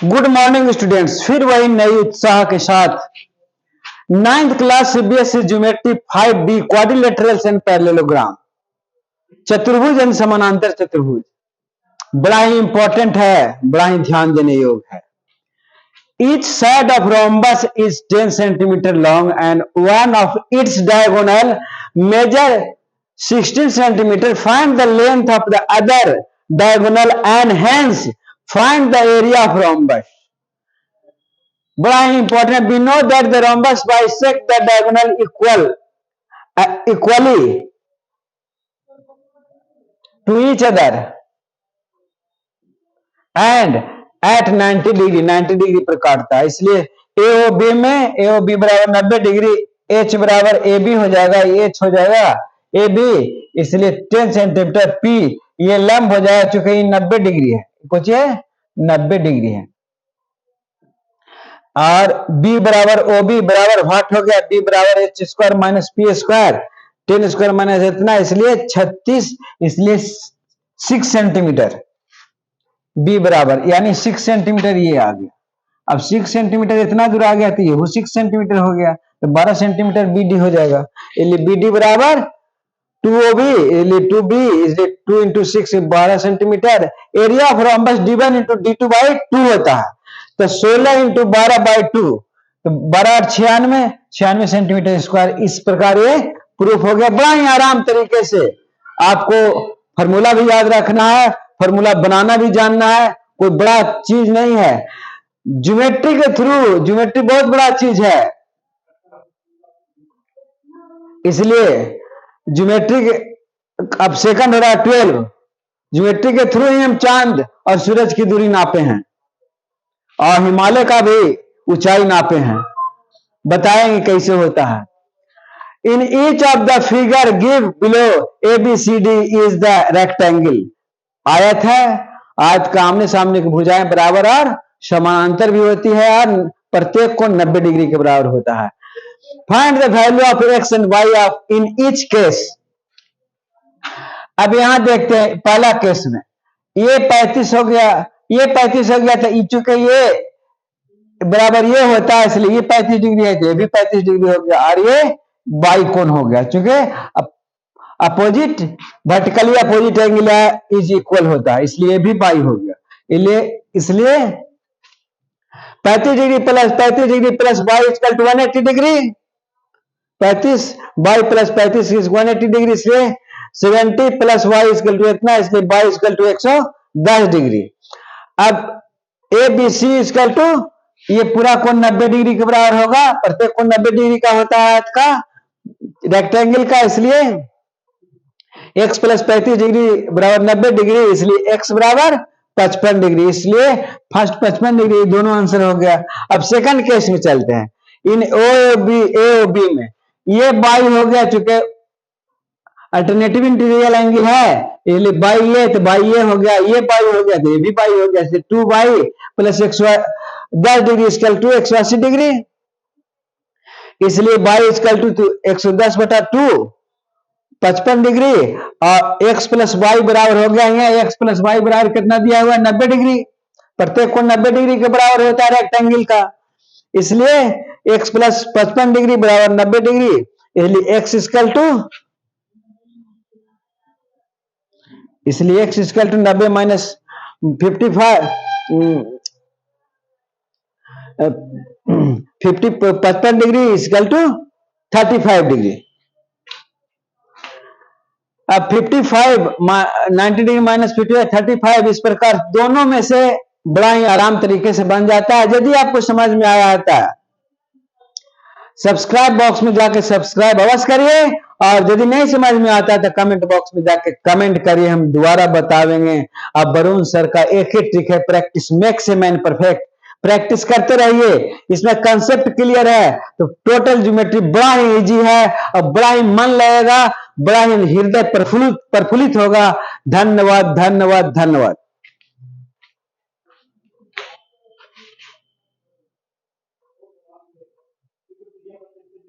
Good morning students, फिर वही नई उत्साह के साथ 9th class CBSE geometry 5D quadrilaterals and parallelogram, चतुर्भुज एंड समानांतर चतुर्भुज बड़ा ही इंपॉर्टेंट है, बड़ा ही ध्यान देने योग्य है। Each side of rhombus is 10 centimeter long and one of its diagonal measure 16 centimeter. Find the length of the other diagonal and hence find the area of rhombus. बड़ा ही important. We know that the rhombus bisect the diagonal equally to each other and at 90 degree पर काटता है, इसलिए AOB में AOB बराबर 90 degree, H बराबर AB हो जाएगा, H हो जाएगा AB, इसलिए 10 सेंटीमीटर P ये लंब हो जाएगा, चूंकि ये 90 डिग्री है, कुछ 90 डिग्री है। और B बराबर OB बराबर व्हाट हो गया, B बराबर H square minus P square, 10 square minus इतना, इसलिए 36, इसलिए 6 सेंटीमीटर B बराबर, यानी 6 सेंटीमीटर ये आ गया। अब 6 सेंटीमीटर इतना दूर आ गया तो ये 6 सेंटीमीटर हो गया, तो 12 सेंटीमीटर BD हो जाएगा। इसलिए BD बराबर 2OB, इसलिए 2B, इसलिए 2 into 6 12 centimetre. Area of rhombus D1 into D2 by 2 होता है, तो 16 इंटू 12 बाई 2, तो 12 और 96 सेंटीमीटर स्क्वायर। इस प्रकार ये प्रूफ हो गया। बड़ा ही आराम तरीके से आपको फॉर्मूला भी याद रखना है, फॉर्मूला बनाना भी जानना है, कोई बड़ा चीज नहीं है। ज्योमेट्री के थ्रू, ज्योमेट्री बहुत बड़ा चीज है, इसलिए ज्योमेट्री के, अब सेकंड हो रहा है 12, ज्योमेट्री के थ्रू ही हम चांद और सूरज की दूरी नापे हैं और हिमालय का भी ऊंचाई नापे हैं, बताएंगे कैसे होता है। In each of the figure give below ABCD is the rectangle. आयत है, आयत का आमने सामने की भुजाएं बराबर और समानांतर भी होती है और प्रत्येक कोण 90 डिग्री के बराबर होता है। Find the value of x and y of in each case. अब यहां देखते हैं, पहला केस में ये 35 हो गया, ये 35 हो गया, तो चूंकि ये बराबर ये होता है, इसलिए ये 35 डिग्री है, तो ये भी 35 डिग्री हो गया, और ये बाई कोण हो गया, चूंकि opposite vertically opposite angle is equal होता है, इसलिए भी बाई हो गया। इसलिए 35 degree plus y equal to 180 degree, 35 y plus 35 is 180 degree, इसलिए 70 प्लस वाई इक्वल टू इतना, इसलिए बाई इक्वल टू 110 डिग्री। अब ABC इक्वल टू ये पूरा कोण 90 डिग्री के बराबर होगा, प्रत्येक कोण 90 डिग्री का होता है आयत का, रेक्टेंगल का, इसलिए x प्लस 35 डिग्री बराबर 90 डिग्री, इसलिए x बराबर 55 डिग्री, इसलिए फर्स्ट 55 डिग्री, दोनों आंसर हो गया। अब सेकंड केस में चलते हैं। इन AOB में ये बाई हो गया, चूंकि अल्टरनेटिव इंटीरियर एंगल है, इसलिए बाई ये, तो बाई ये हो गया, ये बाई हो गया, तो ये भी बाई हो गया, इसलिए 2 y plus 110 degree equal to 180 degree, इसलिए बाई इक्वल टू 110 बटा 2 55 डिग्री, और x प्लस वाई बराबर हो गया, यहाँ x प्लस वाई बराबर कितना दिया हुआ है 90 डिग्री, प्रत्येक कोण 90 डिग्री के बराबर होता है रेक्टेंगल का, इसलिए x प्लस 55 डिग्री बराबर 90 डिग्री, इसलिए x इक्वल टू, इसलिए x equal to 90 minus 55 55 degree equal to 35 degree. अब 55 90 डिग्री माइनस 55 35, इस प्रकार दोनों में से बड़ा ही आराम तरीके से बन जाता है। यदि आपको समझ में आया था, सब्सक्राइब बॉक्स में जाके सब्सक्राइब अवश्य करिए, और यदि नहीं समझ में आता तो कमेंट बॉक्स में जाके कमेंट करिए, हम दोबारा बतावेंगे। अब वरुण सर का एक ही ट्रिक है, practice makes a man perfect, practice करते रहिए, इसमें कंसेप्ट क्लियर है, तो टोटल ज्योमेट्री बड़ा ही इजी है और बड़ा ही मन लगेगा, बड़ा ही हृदय प्रफुल्लित होगा। धन्यवाद धन्यवाद धन्यवाद।